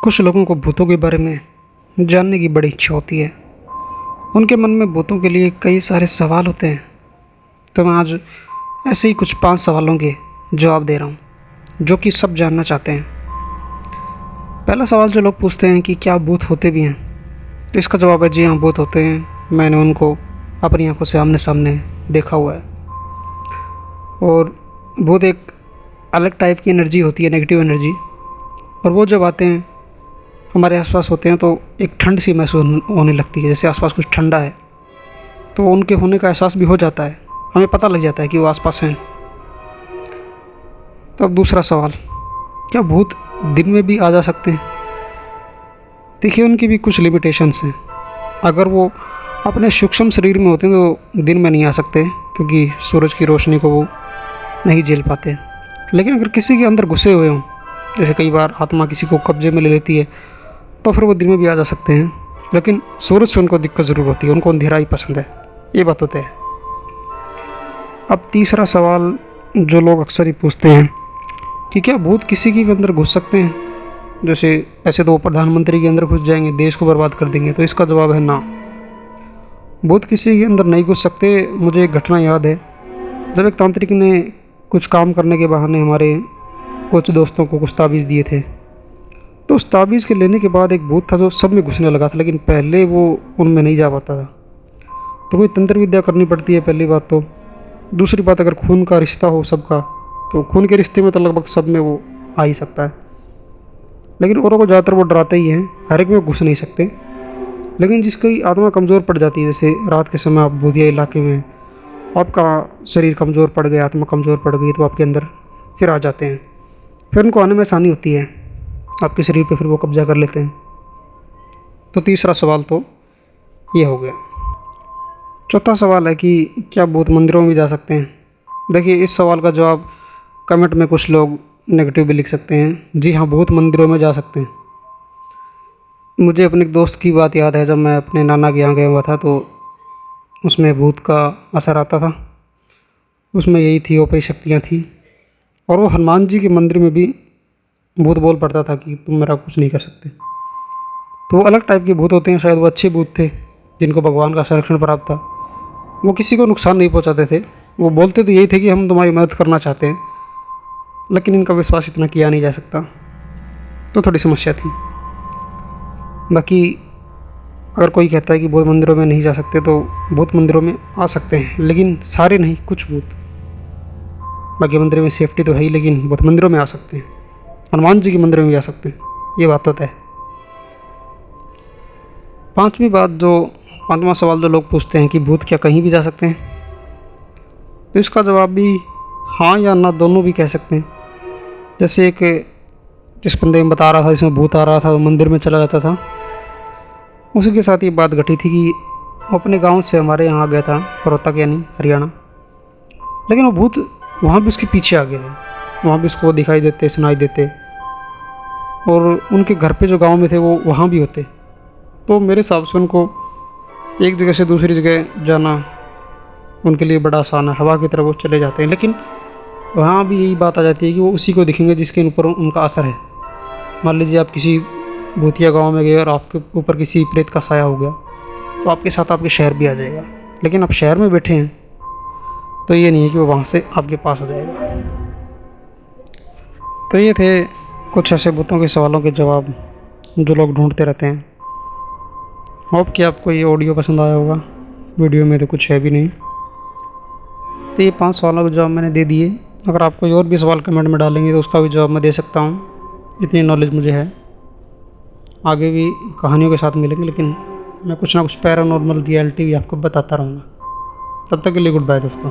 कुछ लोगों को भूतों के बारे में जानने की बड़ी इच्छा होती है। उनके मन में भूतों के लिए कई सारे सवाल होते हैं। तो मैं आज ऐसे ही कुछ 5 सवालों के जवाब दे रहा हूँ जो कि सब जानना चाहते हैं। पहला सवाल जो लोग पूछते हैं कि क्या भूत होते भी हैं, तो इसका जवाब है जी हाँ, भूत होते हैं। मैंने उनको अपनी आंखों से आमने सामने देखा हुआ है। और भूत एक अलग टाइप की एनर्जी होती है, नेगेटिव एनर्जी। और वो जब आते हैं हमारे आसपास होते हैं तो एक ठंड सी महसूस होने लगती है, जैसे आसपास कुछ ठंडा है। तो उनके होने का एहसास भी हो जाता है, हमें पता लग जाता है कि वो आसपास हैं। तो अब दूसरा सवाल, क्या भूत दिन में भी आ जा सकते हैं? देखिए, उनकी भी कुछ लिमिटेशंस हैं। अगर वो अपने सूक्ष्म शरीर में होते हैं तो दिन में नहीं आ सकते, क्योंकि सूरज की रोशनी को वो नहीं झेल पाते। लेकिन अगर किसी के अंदर घुसे हुए हों, जैसे कई बार आत्मा किसी को कब्जे में ले लेती है, तो फिर वो दिन में भी आ जा सकते हैं। लेकिन सूरज से उनको दिक्कत ज़रूर होती है, उनको अंधेरा ही पसंद है, ये बात होता है। अब तीसरा सवाल जो लोग अक्सर ही पूछते हैं कि क्या भूत किसी के भी अंदर घुस सकते हैं? जैसे ऐसे तो वो प्रधानमंत्री के अंदर घुस जाएंगे, देश को बर्बाद कर देंगे। तो इसका जवाब है ना, भूत किसी के अंदर नहीं घुस सकते। मुझे एक घटना याद है, जब एक तांत्रिक ने कुछ काम करने के बहाने हमारे कुछ दोस्तों को कुछ ताबीज़ दिए थे। तो उस ताबीज़ के लेने के बाद एक भूत था जो सब में घुसने लगा था, लेकिन पहले वो उनमें नहीं जा पाता था। तो कोई तंत्र विद्या करनी पड़ती है पहली बात तो। दूसरी बात, अगर खून का रिश्ता हो सबका, तो खून के रिश्ते में तो लगभग सब में वो आ ही सकता है। लेकिन औरों को ज़्यादातर वो डराते ही हैं, हर एक में घुस नहीं सकते। लेकिन जिसकी आत्मा कमज़ोर पड़ जाती है, जैसे रात के समय आप भूतिया इलाके में, आपका शरीर कमज़ोर पड़ गया, आत्मा कमज़ोर पड़ गई, तो आपके अंदर फिर आ जाते हैं। फिर उनको आने में आसानी होती है, आपके शरीर पे फिर वो कब्जा कर लेते हैं। तो तीसरा सवाल तो ये हो गया। चौथा सवाल है कि क्या भूत मंदिरों में भी जा सकते हैं? देखिए, इस सवाल का जवाब कमेंट में कुछ लोग नेगेटिव भी लिख सकते हैं। जी हाँ, भूत मंदिरों में जा सकते हैं। मुझे अपने एक दोस्त की बात याद है, जब मैं अपने नाना के यहाँ गया हुआ था तो उसमें भूत का असर आता था। उसमें यही थी, ऊपरी शक्तियाँ थी। और वो हनुमान जी के मंदिर में भी भूत बोल पड़ता था कि तुम मेरा कुछ नहीं कर सकते। तो वो अलग टाइप के भूत होते हैं, शायद वो अच्छे भूत थे जिनको भगवान का संरक्षण प्राप्त था। वो किसी को नुकसान नहीं पहुंचाते थे, वो बोलते तो यही थे कि हम तुम्हारी मदद करना चाहते हैं, लेकिन इनका विश्वास इतना किया नहीं जा सकता, तो थोड़ी समस्या थी। बाकी अगर कोई कहता है कि भूत मंदिरों में नहीं जा सकते, तो भूत मंदिरों में आ सकते हैं, लेकिन सारे नहीं, कुछ भूत। बाकी मंदिर में सेफ्टी तो है ही, लेकिन भूत मंदिरों में आ सकते हैं। हनुमान जी के मंदिर में भी आ सकते हैं, ये बात होता है। पांचवा सवाल जो लोग पूछते हैं कि भूत क्या कहीं भी जा सकते हैं, तो इसका जवाब भी हाँ या ना, दोनों भी कह सकते हैं। जैसे एक जिस बंदे में बता रहा था, इसमें भूत आ रहा था, वो मंदिर में चला जाता था। उसी के साथ ये बात घटी थी कि वो अपने गांव से हमारे यहाँ आ गया था, रोहतक यानी हरियाणा। लेकिन वो भूत वहाँ भी उसके पीछे आ गए थे, वहाँ भी उसको दिखाई देते, सुनाई देते। और उनके घर पे जो गांव में थे वो वहाँ भी होते। तो मेरे हिसाब से उनको एक जगह से दूसरी जगह जाना उनके लिए बड़ा आसान है, हवा की तरफ वो चले जाते हैं। लेकिन वहाँ भी यही बात आ जाती है कि वो उसी को दिखेंगे जिसके ऊपर उनका असर है। मान लीजिए आप किसी भूतिया गांव में गए और आपके ऊपर किसी प्रेत का साया हो गया, तो आपके साथ आपके शहर भी आ जाएगा। लेकिन आप शहर में बैठे हैं तो ये नहीं है कि वो वहाँ से आपके पास हो जाएगा। तो ये थे कुछ ऐसे भूतों के सवालों के जवाब जो लोग ढूंढते रहते हैं। होप कि आपको ये ऑडियो पसंद आया होगा। वीडियो में तो कुछ है भी नहीं। तो ये 5 सवालों के जवाब मैंने दे दिए। अगर आप कोई और भी सवाल कमेंट में डालेंगे तो उसका भी जवाब मैं दे सकता हूँ, इतनी नॉलेज मुझे है। आगे भी कहानियों के साथ मिलेंगे, लेकिन मैं कुछ ना कुछ पैरानॉर्मल रियलिटी भी आपको बताता रहूँगा। तब तक के लिए गुड बाय दोस्तों।